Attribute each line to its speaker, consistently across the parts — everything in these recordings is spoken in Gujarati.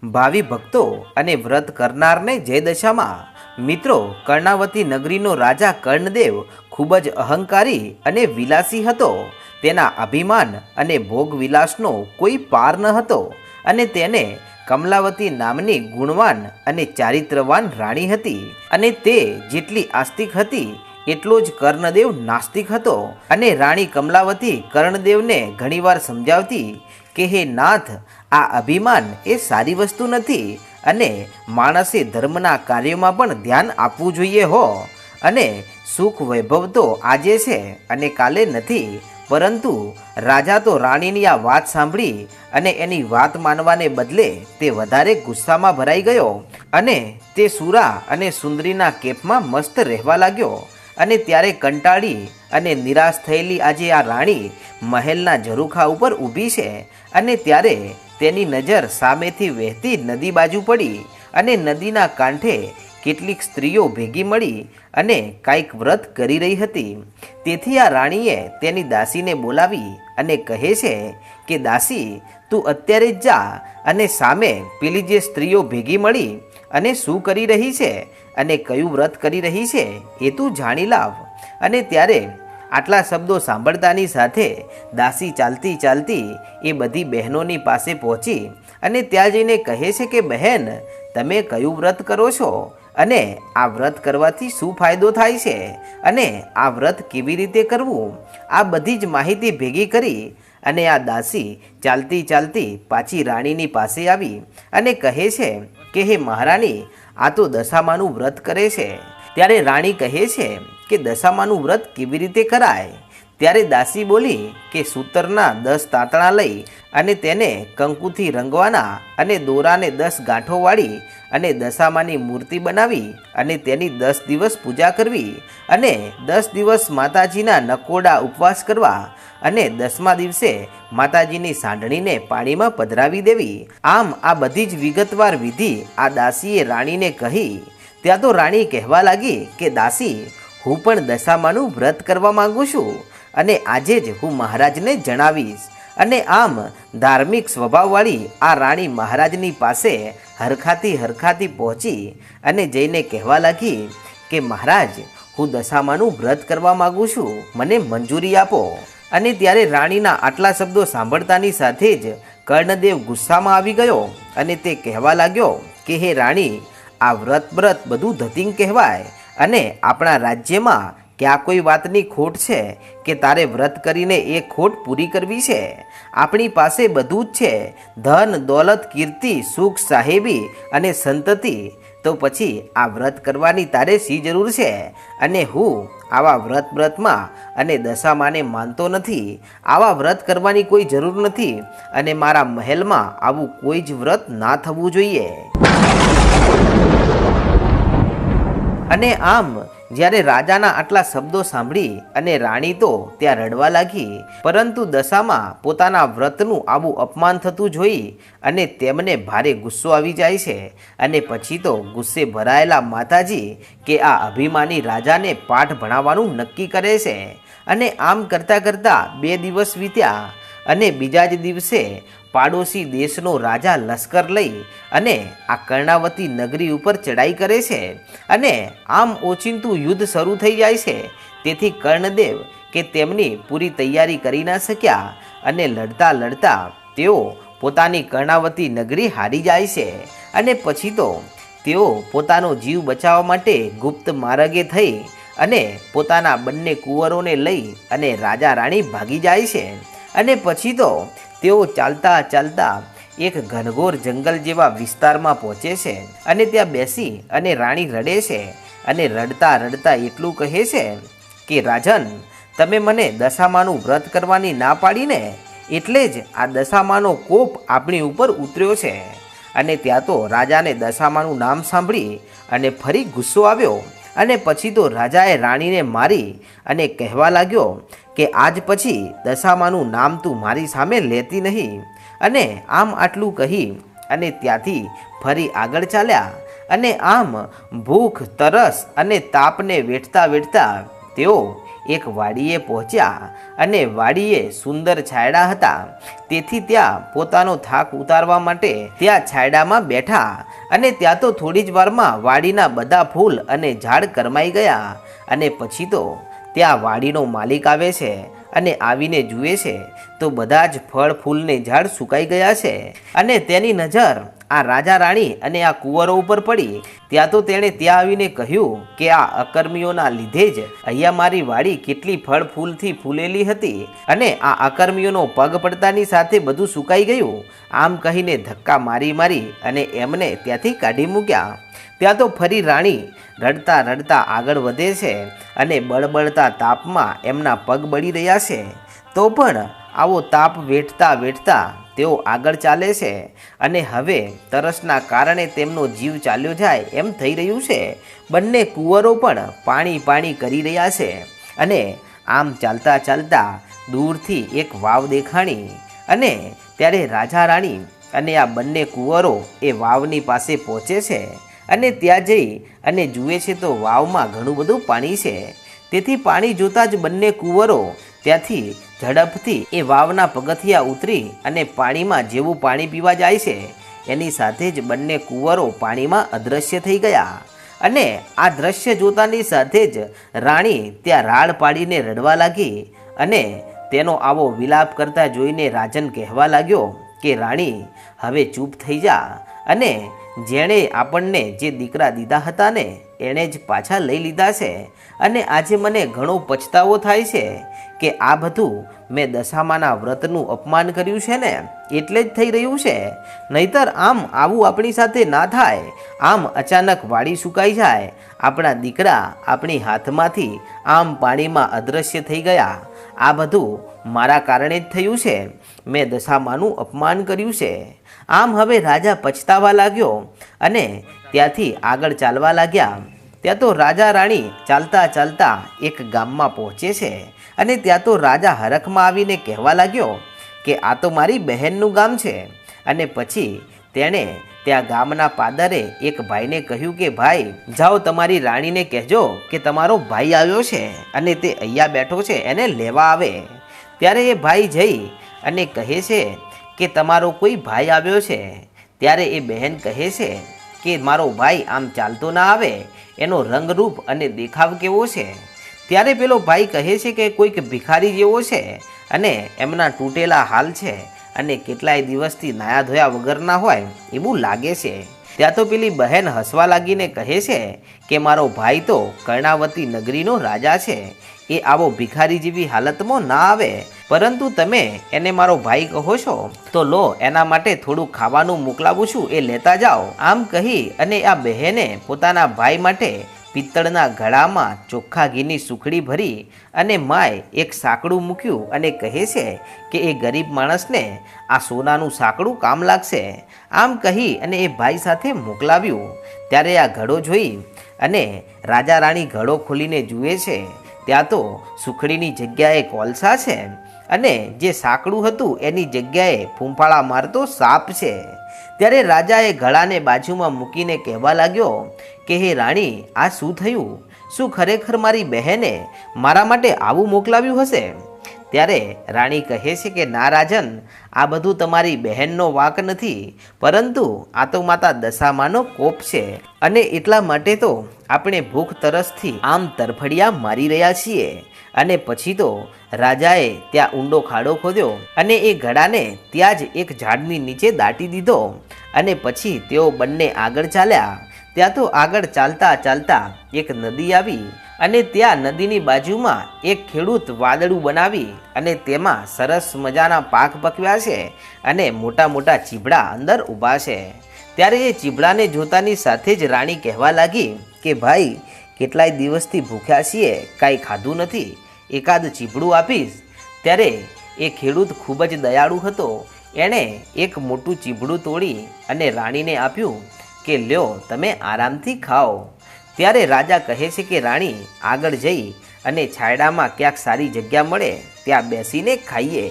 Speaker 1: ભાવિ ભક્તો અને વ્રત કરનારને જય દશામાં. મિત્રો, કર્ણાવતી નગરીનો રાજા કર્ણદેવ ખૂબ જ અહંકારી અને વિલાસી હતો. તેના અભિમાન અને ભોગ વિલાસનો કોઈ પાર ન હતો અને તેને કમલાવતી નામની ગુણવાન અને ચારિત્રવાન રાણી હતી. અને તે જેટલી આસ્તિક હતી એટલો જ કર્ણદેવ નાસ્તિક હતો. અને રાણી કમલાવતી કર્ણદેવને ઘણીવાર સમજાવતી કે હે નાથ, આ અભિમાન એ સારી વસ્તુ નથી અને માણસે ધર્મના કાર્યોમાં પણ ધ્યાન આપવું જોઈએ હો. અને સુખ વૈભવ તો આજે છે અને કાલે નથી. પરંતુ રાજા તો રાણીની આ વાત સાંભળી અને એની વાત માનવાને બદલે તે વધારે ગુસ્સામાં ભરાઈ ગયો અને તે સુરા અને સુંદરીના કેફમાં મસ્ત રહેવા લાગ્યો. અને ત્યારે કંટાળી અને નિરાશ થયેલી આજે આ રાણી મહેલના ઝરૂખા ઉપર ઊભી છે અને ત્યારે તેની નજર સામેથી વહેતી નદી બાજુ પડી અને નદીના કાંઠે કેટલીક સ્ત્રીઓ ભેગી મળી અને કાંઈક વ્રત કરી રહી હતી. તેથી આ રાણીએ તેની દાસીને બોલાવી અને કહે છે કે દાસી, તું અત્યારે જ જા અને સામે પેલી જે સ્ત્રીઓ ભેગી મળી અને શું કરી રહી છે અને કયું વ્રત કરી રહી છે એ તું જાણી લાવ. અને ત્યારે આટલા શબ્દો સાંભળતાની સાથે દાસી ચાલતી ચાલતી એ બધી બહેનોની પાસે પહોંચી અને ત્યાં જઈને કહે છે કે બહેન, તમે કયું વ્રત કરો છો અને આ વ્રત કરવાથી શું ફાયદો થાય છે અને આ વ્રત કેવી રીતે કરવું, આ બધી જ માહિતી ભેગી કરી અને આ દાસી ચાલતી ચાલતી પાછી રાણીની પાસે આવી અને કહે છે કે હે મહારાણી, આ તો દશામાનું વ્રત કરે છે. ત્યારે રાણી કહે છે કે દશામાનું વ્રત કેવી રીતે કરાય? ત્યારે દાસી બોલી કે સૂતરના 10 તાંતણા લઈ અને તેને કંકુથી રંગવાના અને દોરાને 10 ગાંઠો વાળી અને દશામાની મૂર્તિ બનાવી અને તેની 10 દિવસ પૂજા કરવી અને 10 દિવસ માતાજીના નકોડા ઉપવાસ કરવા અને 10મા દિવસે માતાજીની સાંઢણીને પાણીમાં પધરાવી દેવી. આમ આ બધી જ વિગતવાર વિધિ આ દાસીએ રાણીને કહી. ત્યાં તો રાણી કહેવા લાગી કે દાસી, હું પણ દશામાનું વ્રત કરવા માંગુ છું અને આજે જ હું મહારાજને જણાવીશ. અને આમ ધાર્મિક સ્વભાવવાળી આ રાણી મહારાજની પાસે હરખાતી પહોંચી અને જઈને કહેવા લાગી કે મહારાજ, હું દશામાનું વ્રત કરવા માંગુ છું, મને મંજૂરી આપો. અને ત્યારે રાણીના આટલા શબ્દો સાંભળતાની સાથે જ કર્ણદેવ ગુસ્સામાં આવી ગયો અને તે કહેવા લાગ્યો કે હે રાણી, આ વ્રત બધું ધતિંગ કહેવાય અને આપણા રાજ્યમાં ક્યાં કોઈ વાતની ખોટ છે કે તારે વ્રત કરીને એ ખોટ પૂરી કરવી છે? આપણી પાસે બધું જ છે, ધન, દોલત, કીર્તિ, સુખ, સાહેબી અને સંતતિ. તો પછી આ વ્રત કરવાની તારે શી જરૂર છે? અને હું આવા વ્રતમાં અને દશામાને માનતો નથી. આવા વ્રત કરવાની કોઈ જરૂર નથી અને મારા મહેલમાં આવું કોઈ જ વ્રત ના થવું જોઈએ. અને આમ જ્યારે રાજાના આટલા શબ્દો સાંભળી અને રાણી તો ત્યાં રડવા લાગી. પરંતુ દશામાં પોતાના વ્રતનું આવું અપમાન થતું જોઈ અને તેમને ભારે ગુસ્સો આવી જાય છે. અને પછી તો ગુસ્સે ભરાયેલા માતાજી કે આ અભિમાની રાજાને પાઠ ભણાવવાનું નક્કી કરે છે. અને આમ કરતાં કરતાં 2 દિવસ વીત્યા અને બીજા જ દિવસે પાડોશી દેશનો રાજા લશ્કર લઈ અને આ કર્ણાવતી નગરી ઉપર ચડાઈ કરે છે. અને આમ ઓચિંતું યુદ્ધ શરૂ થઈ જાય છે. તેથી કર્ણદેવ કે તેમની પૂરી તૈયારી કરી ના શક્યા અને લડતા લડતા તેઓ પોતાની કર્ણાવતી નગરી હારી જાય છે. અને પછી તો તેઓ પોતાનો જીવ બચાવવા માટે ગુપ્ત માર્ગે થઈ અને પોતાના બંને કુંવરોને લઈ અને રાજા રાણી ભાગી જાય છે. અને પછી તો તેઓ ચાલતા ચાલતા એક ઘનઘોર જંગલ જેવા વિસ્તારમાં પહોંચે છે અને ત્યાં બેસી અને રાણી રડે છે અને રડતા રડતા એટલું કહે છે કે રાજન, તમે મને દશામાનું વ્રત કરવાની ના પાડીને એટલે જ આ દશામાનો કોપ આપણી ઉપર ઉતર્યો છે. અને ત્યાં તો રાજાને દશામાનું નામ સાંભળી અને ફરી ગુસ્સો આવ્યો અને પછી તો રાજાએ રાણીને મારી અને કહેવા લાગ્યો કે આજ પછી દશામાનું નામ તું મારી સામે લેતી નહીં. અને આમ આટલું કહી અને ત્યાંથી ફરી આગળ ચાલ્યા. અને આમ ભૂખ, તરસ અને તાપને વેઠતા વેઠતા તેઓ એક વાડીએ પહોંચ્યા અને વાડીએ સુંદર છાયડા હતા, તેથી ત્યાં પોતાનો થાક ઉતારવા માટે ત્યાં છાયડામાં બેઠા અને ત્યાં તો થોડી જ વારમાં વાડીના બધા ફૂલ અને ઝાડ કરમાઈ ગયા. અને પછી તો ત્યાં વાડીનો માલિક આવે છે અને આવીને જુએ છે તો બધા જ ફળ ફૂલને ઝાડ સુકાઈ ગયા છે અને તેની નજર આ રાજા રાણી અને આ કુંવરો ઉપર પડી. ત્યાં તો તેણે ત્યાં આવીને કહ્યું કે આ અકર્મીઓના લીધે જ અહીંયા મારી વાડી કેટલી ફળ ફૂલથી ફૂલેલી હતી અને આ અકર્મીઓનો પગ પડતાની સાથે બધું સુકાઈ ગયું. આમ કહીને ધક્કા મારી મારી અને એમને ત્યાંથી કાઢી મૂક્યા. ત્યાં તો ફરી રાણી રડતા રડતા આગળ વધે છે અને બળબળતા તાપમાં એમના પગ બળી રહ્યા છે. તો પણ આવો તાપ વેઠતા વેઠતા તેઓ આગળ ચાલે છે અને હવે તરસના કારણે તેમનો જીવ ચાલ્યો જાય એમ થઈ રહ્યું છે. બંને કુંવરો પણ પાણી પાણી કરી રહ્યા છે અને આમ ચાલતા ચાલતા દૂરથી એક વાવ દેખાણી અને ત્યારે રાજા રાણી અને આ બંને કુંવરો એ વાવની પાસે પહોંચે છે અને ત્યાં જઈ અને જુએ છે તો વાવમાં ઘણું બધું પાણી છે. તેથી પાણી જોતાં જ બંને કુંવરો ત્યાંથી ઝડપથી એ વાવના પગથિયા ઉતરી અને પાણીમાં જેવું પાણી પીવા જાય છે એની સાથે જ બંને કુંવરો પાણીમાં અદૃશ્ય થઈ ગયા. અને આ દ્રશ્ય જોતાની સાથે જ રાણી ત્યાં રાડ પાડીને રડવા લાગી અને તેનો આવો વિલાપ કરતા જોઈને રાજન કહેવા લાગ્યો કે રાણી હવે ચૂપ થઈ જા અને જેણે આપણને જે દીકરા દીધા હતા ને એણે જ પાછા લઈ લીધા છે અને આજે મને ઘણો પછતાવો થાય છે કે આ બધું મેં દશામાના વ્રતનું અપમાન કર્યું છે ને એટલે જ થઈ રહ્યું છે. નહીતર આવું આપણી સાથે ના થાય. આમ અચાનક વાડી સુકાઈ જાય, આપણા દીકરા આપણી હાથમાંથી આમ પાણીમાં અદૃશ્ય થઈ ગયા. આ બધું મારા કારણે જ થયું છે. મેં દશામાનું અપમાન કર્યું છે. આમ હવે રાજા પછતાવા લાગ્યો અને ત્યાંથી આગળ ચાલવા લાગ્યા. ત્યાં તો રાજા રાણી ચાલતા ચાલતા એક ગામમાં પહોંચે છે અને ત્યાં તો રાજા હરખમાં આવીને કહેવા લાગ્યો કે આ તો મારી બહેનનું ગામ છે. અને પછી તેણે ત્યાં ગામના પાદરે એક ભાઈને કહ્યું કે ભાઈ જાઓ તમારી રાણીને કહેજો કે તમારો ભાઈ આવ્યો છે અને તે અહીંયા બેઠો છે, એને લેવા આવે. ત્યારે એ ભાઈ જઈ અને કહે છે કે તમારો કોઈ ભાઈ આવ્યો છે. ત્યારે એ બહેન કહે છે કે મારો ભાઈ આમ ચાલતો ના આવે, એનો રંગરૂપ અને દેખાવ કેવો છે. ત્યારે પેલો ભાઈ કહે છે કે કોઈક ભિખારી જેવો છે અને એમના તૂટેલા હાલ છે અને કેટલાય દિવસથી નાયા ધોયા વગરના હોય એવું લાગે છે. ત્યાં તો પેલી બહેન હસવા લાગીને કહે છે કે મારો ભાઈ તો કર્ણાવતી નગરીનો રાજા છે, એ આવો ભિખારી જેવી હાલતમાં ના આવે, પરંતુ તમે એને મારો ભાઈ કહો છો તો લો એના માટે થોડું ખાવાનું મોકલાવું છું, એ લેતા જાઓ. આમ કહી અને આ બહેને પોતાના ભાઈ માટે પિત્તળના ઘડામાં ચોખ્ખા ઘીની સુખડી ભરી અને માય એક સાંકડું મૂક્યું અને કહે છે કે એ ગરીબ માણસને આ સોનાનું સાંકડું કામ લાગશે. આમ કહી અને એ ભાઈ સાથે મોકલાવ્યું. ત્યારે આ ઘડો જોઈ અને રાજા રાણી ઘડો ખોલીને જુએ છે. ત્યાં તો સુખડીની જગ્યાએ કોલસા છે અને જે સાંકડું હતું એની જગ્યાએ ફૂંફાળા મારતો સાપ છે. ત્યારે રાજાએ ઘડાને બાજુમાં મૂકીને કહેવા લાગ્યો કે હે રાણી, આ શું થયું? શું ખરેખર મારી બહેને મારા માટે આવું મોકલાવ્યું હશે? ત્યારે રાણી કહે છે કે ના રાજન, આ બધું તમારી બહેનનો વાંક નથી, પરંતુ આ તો માતા દશામાનો કોપ છે અને એટલા માટે તો આપણે ભૂખ તરસથી આમ તરફડિયા મારી રહ્યા છીએ. અને પછી તો રાજાએ ત્યાં ઊંડો ખાડો ખોદ્યો અને એ ઘડાને ત્યાં જ એક ઝાડની નીચે દાટી દીધો અને પછી તેઓ બંને આગળ ચાલ્યા. ત્યાં તો આગળ ચાલતા ચાલતા એક નદી આવી અને ત્યાં નદીની બાજુમાં એક ખેડૂત વાદળું બનાવી અને તેમાં સરસ મજાના પાક પકવ્યા છે અને મોટા મોટા ચીભડા અંદર ઊભા છે. ત્યારે એ ચીભડાને જોતાની સાથે જ રાણી કહેવા લાગી કે ભાઈ, કેટલાય દિવસથી ભૂખ્યા છીએ, કાંઈ ખાધું નથી, એકાદ ચીભડું આપીશ. ત્યારે એ ખેડૂત ખૂબ જ દયાળુ હતો. એણે એક મોટું ચીભડું તોડી અને રાણીને આપ્યું કે લ્યો, તમે આરામથી ખાઓ. ત્યારે રાજા કહે છે કે રાણી, આગળ જઈ અને છાયડામાં ક્યાંક સારી જગ્યા મળે ત્યાં બેસીને ખાઈએ.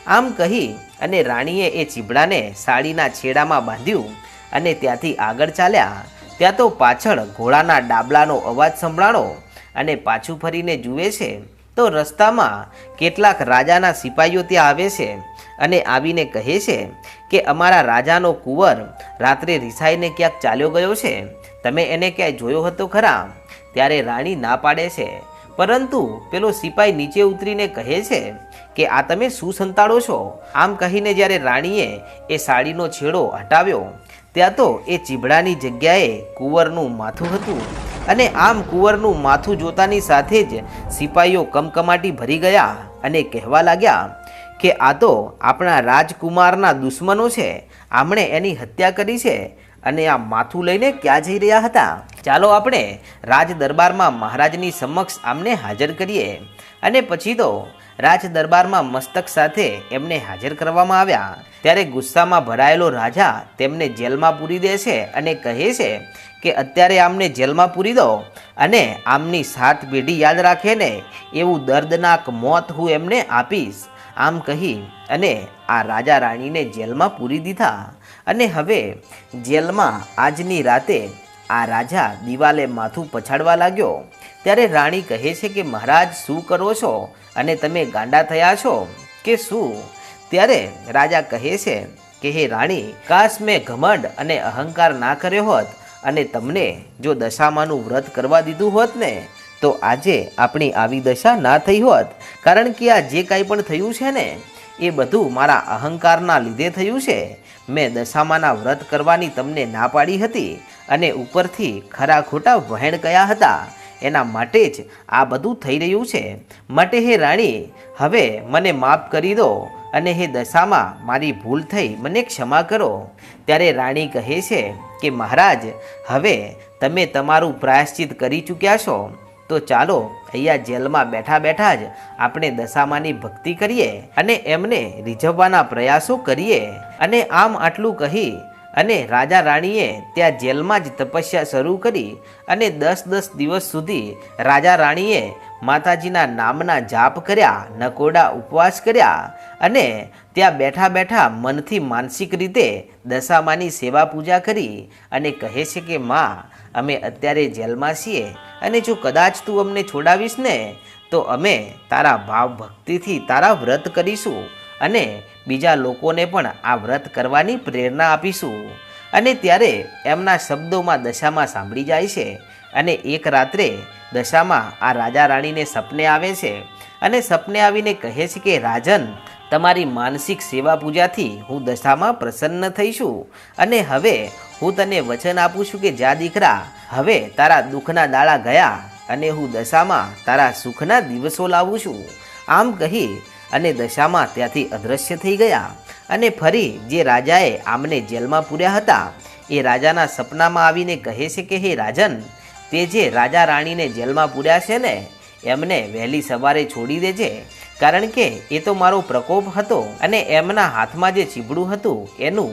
Speaker 1: આમ કહી અને રાણીએ એ ચીભડાને સાડીના છેડામાં બાંધ્યું અને ત્યાંથી આગળ ચાલ્યા. ત્યાં તો પાછળ ઘોડાના ડાબલાનો અવાજ સંભળાણો અને પાછું ફરીને જુએ છે તો રસ્તામાં કેટલાક રાજાના સિપાહીઓ ત્યાં આવે છે અને આવીને કહે છે કે અમારા રાજાનો કુંવર રાત્રે રિસાઈને ક્યાંક ચાલ્યો ગયો છે, તમે એને ક્યાંય જોયો હતો ખરા? ત્યારે રાણી ના પાડે છે, પરંતુ પેલો સિપાઈ નીચે ઉતરીને કહે છે કે આ તમે શું સંતાડો છો? આમ કહીને જ્યારે રાણીએ એ સાડીનો છેડો હટાવ્યો ત્યાં તો એ ચીભડાની જગ્યાએ કુંવરનું માથું હતું અને આમ કુંવરનું માથું જોતાની સાથે જ સિપાઈઓ કમકમાટી ભરી ગયા અને કહેવા લાગ્યા કે આ તો આપણા રાજકુમારના દુશ્મનો છે, આમણે એની હત્યા કરી છે અને આ માથું લઈને ક્યાં જઈ રહ્યા હતા? ચાલો આપણે રાજ દરબારમાં મહારાજની સમક્ષ આમને હાજર કરીએ. અને પછી તો રાજ દરબારમાં મસ્તક સાથે એમને હાજર કરવામાં આવ્યા. ત્યારે ગુસ્સામાં ભરાયેલો રાજા તેમને જેલમાં પૂરી દે છે અને કહે છે કે અત્યારે આમને જેલમાં પૂરી દો અને આમની 7 પેઢી યાદ રાખે ને એવું દર્દનાક મોત હું એમને આપીશ. આમ કહી અને આ રાજા રાણીને જેલમાં પૂરી દીધા. અને હવે જેલમાં આજની રાતે આ રાજા દિવાલે માથું પછાડવા લાગ્યો. ત્યારે રાણી કહે છે કે મહારાજ શું કરો છો અને તમે ગાંડા થયા છો કે શું? ત્યારે રાજા કહે છે કે હે રાણી, કાશ મેં ઘમંડ અને અહંકાર ના કર્યો હોત અને તમને જો દશામાનું વ્રત કરવા દીધું હોત ને તો આજે આપણી આવી દશા ના થઈ હોત. કારણ કે આ જે કાંઈ પણ થયું છે ને એ બધું મારા અહંકારના લીધે થયું છે. મેં દશામાના વ્રત કરવાની તમને ના પાડી હતી અને ઉપરથી ખરા ખોટા વહેણ કયા હતા, એના માટે જ આ બધું થઈ રહ્યું છે. માટે હે રાણી, હવે મને માફ કરી દો અને હે દશામાં મારી ભૂલ થઈ, મને ક્ષમા કરો. ત્યારે રાણી કહે છે કે મહારાજ, હવે તમે તમારું પ્રાયશ્ચિત કરી ચૂક્યા છો, તો ચાલો અહીંયા જેલમાં બેઠા બેઠા જ આપણે દશામાની ભક્તિ કરીએ અને એમને રીઝવવાના પ્રયાસો કરીએ. અને આમ આટલું કહી અને રાજા રાણીએ ત્યાં જેલમાં જ તપસ્યા શરૂ કરી અને 10-10 દિવસ સુધી રાજા રાણીએ માતાજીના નામના જાપ કર્યા, નકોડા ઉપવાસ કર્યા અને ત્યાં બેઠા બેઠા મનથી માનસિક રીતે દશામાની સેવા પૂજા કરી અને કહે છે કે માં, અમે અત્યારે જેલમાં છીએ અને જો કદાચ તું અમને છોડાવીશ ને તો અમે તારા ભાવ ભક્તિથી તારા વ્રત કરીશું અને બીજા લોકોને પણ આ વ્રત કરવાની પ્રેરણા આપીશું. અને ત્યારે એમના શબ્દોમાં દશામાં સાંભળી જાય છે અને એક રાત્રે દશામાં આ રાજા રાણીને સપને આવે છે અને સપને આવીને કહે છે કે રાજન, તમારી માનસિક સેવા પૂજાથી હું દશામાં પ્રસન્ન થઈશું અને હવે હું તને વચન આપું છું કે જા દીકરા, હવે તારા દુઃખના દાડા ગયા અને હું દશામાં તારા સુખના દિવસો લાવું છું. આમ કહી અને દશામાં ત્યાંથી અદૃશ્ય થઈ ગયા. અને ફરી જે રાજાએ આમને જેલમાં પૂર્યા હતા એ રાજાના સપનામાં આવીને કહે છે કે હે રાજન, તે જે રાજા રાણીને જેલમાં પૂર્યા છે ને એમને વહેલી સવારે છોડી દેજે, કારણ કે એ તો મારો પ્રકોપ હતો અને એમના હાથમાં જે ચીબડું હતું એનું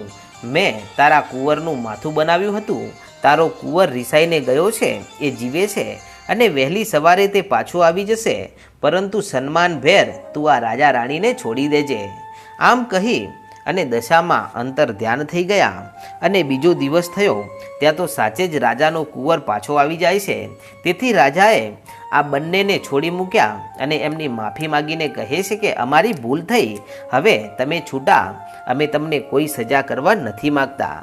Speaker 1: મેં તારા કુંવરનું માથું બનાવ્યું હતું. તારો કુંવર રિસાઈને ગયો છે, એ જીવે છે અને વહેલી સવારે તે પાછો આવી જશે, પરંતુ સન્માનભેર તું આ રાજા રાણીને છોડી દેજે. આમ કહી અને દશામાં અંતર ધ્યાન થઈ ગયા અને બીજો દિવસ થયો ત્યાં તો સાચે જ રાજાનો કુંવર પાછો આવી જાય છે. તેથી રાજાએ આ બંનેને છોડી મૂક્યા અને એમની માફી માગીને કહે છે કે અમારી ભૂલ થઈ, હવે તમે છૂટા, અમે તમને કોઈ સજા કરવા નથી માગતા.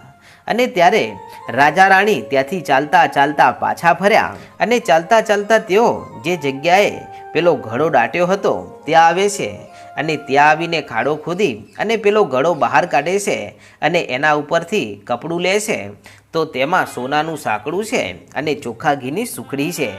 Speaker 1: અને ત્યારે રાજા રાણી ત્યાંથી ચાલતા ચાલતા પાછા ફર્યા અને ચાલતા ચાલતા તેઓ જે જગ્યાએ પેલો ઘડો દાટ્યો હતો ત્યાં આવે છે અને ત્યાં આવીને ખાડો ખોદી અને પેલો ઘડો બહાર કાઢે છે અને એના ઉપરથી કપડું લે છે તો તેમાં સોનાનું સાંકડું છે અને ચોખ્ખા ઘીની સુખડી છે.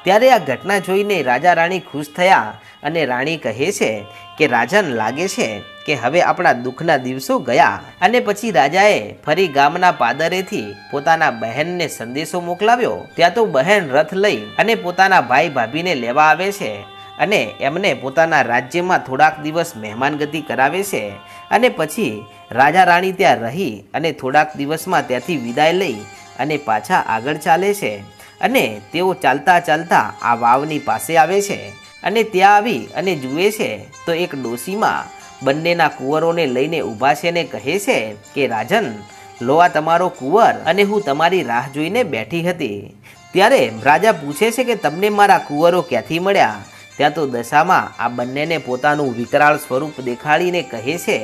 Speaker 1: ત્યારે આ ઘટના જોઈને રાજા રાણી ખુશ થયા અને રાણી કહે છે કે રાજન, લાગે છે કે હવે આપણા દુઃખના દિવસો ગયા. અને પછી રાજાએ ફરી ગામના પાદરેથી પોતાના બહેનને સંદેશો મોકલાવ્યો. ત્યાં તો બહેન રથ લઈ અને પોતાના ભાઈ ભાભીને લેવા આવે છે અને એમને પોતાના રાજ્યમાં થોડાક દિવસ મહેમાનગતિ કરાવે છે અને પછી રાજા રાણી ત્યાં રહી અને થોડાક દિવસમાં ત્યાંથી વિદાય લઈ અને પાછા આગળ ચાલે છે. અને તેઓ ચાલતા ચાલતા આ વાવની પાસે આવે છે અને ત્યાં આવી અને જુએ છે તો એક ડોશીમાં બંનેના કુંવરોને લઈને ઊભા છે ને કહે છે કે રાજન, લો આ તમારો કુંવર અને હું તમારી રાહ જોઈને બેઠી હતી. ત્યારે રાજા પૂછે છે કે તમને મારા કુંવરો ક્યાંથી મળ્યા? ત્યાં તો દશામાં આ બંનેને પોતાનું વિકરાળ સ્વરૂપ દેખાડીને કહે છે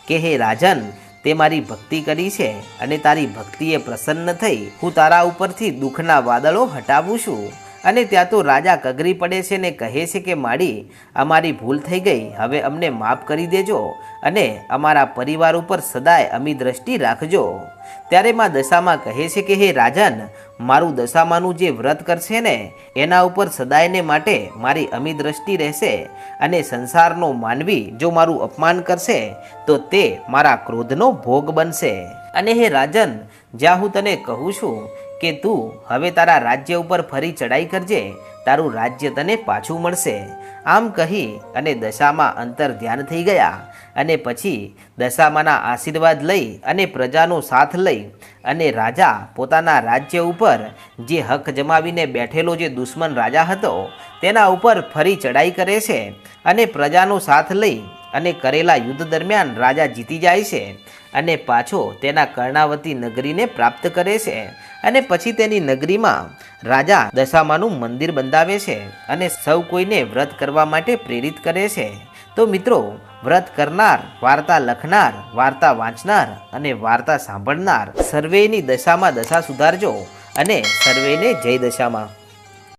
Speaker 1: કે હે રાજન, તે મારી ભક્તિ કરી છે અને તારી ભક્તિએ પ્રસન્ન થઈ હું તારા ઉપરથી દુઃખના વાદળો હટાવું છું. અને ત્યાં તો રાજા કગરી પડે છે ને કહે છે કે માડી, અમારી ભૂલ થઈ ગઈ, હવે અમને માફ કરી દેજો અને અમારા પરિવાર ઉપર સદાય અમી દ્રષ્ટિ રાખજો. ત્યારે માં દશામાં કહે છે કે હે રાજન, મારું દશામાનું જે વ્રત કરશે ને એના ઉપર સદાયને માટે મારી અમી દ્રષ્ટિ રહેશે અને સંસારનો માનવી જો મારું અપમાન કરશે તો તે મારા ક્રોધનો ભોગ બનશે. અને હે રાજન, જ્યાં હું તને કહું છું કે તું હવે તારા રાજ્ય ઉપર ફરી ચડાઈ કરજે, તારું રાજ્ય તને પાછું મળશે. આમ કહી અને દશામાં અંતર ધ્યાન થઈ ગયા અને પછી દશામાના આશીર્વાદ લઈ અને પ્રજાનો સાથ લઈ અને રાજા પોતાના રાજ્ય ઉપર જે હક જમાવીને બેઠેલો જે દુશ્મન રાજા હતો તેના ઉપર ફરી ચડાઈ કરે છે અને પ્રજાનો સાથ લઈ અને કરેલા યુદ્ધ દરમિયાન રાજા જીતી જાય છે અને પાછો તેના કર્ણાવતી નગરીને પ્રાપ્ત કરે છે. અને પછી તેની નગરીમાં રાજા દશામાનું મંદિર બંધાવે છે અને સૌ કોઈને વ્રત કરવા માટે પ્રેરિત કરે છે. તો મિત્રો, વ્રત કરનાર, વાર્તા લખનાર, વાર્તા વાંચનાર અને વાર્તા સાંભળનાર સર્વેની દશામાં દશા સુધારજો અને સર્વેને જય દશામાં.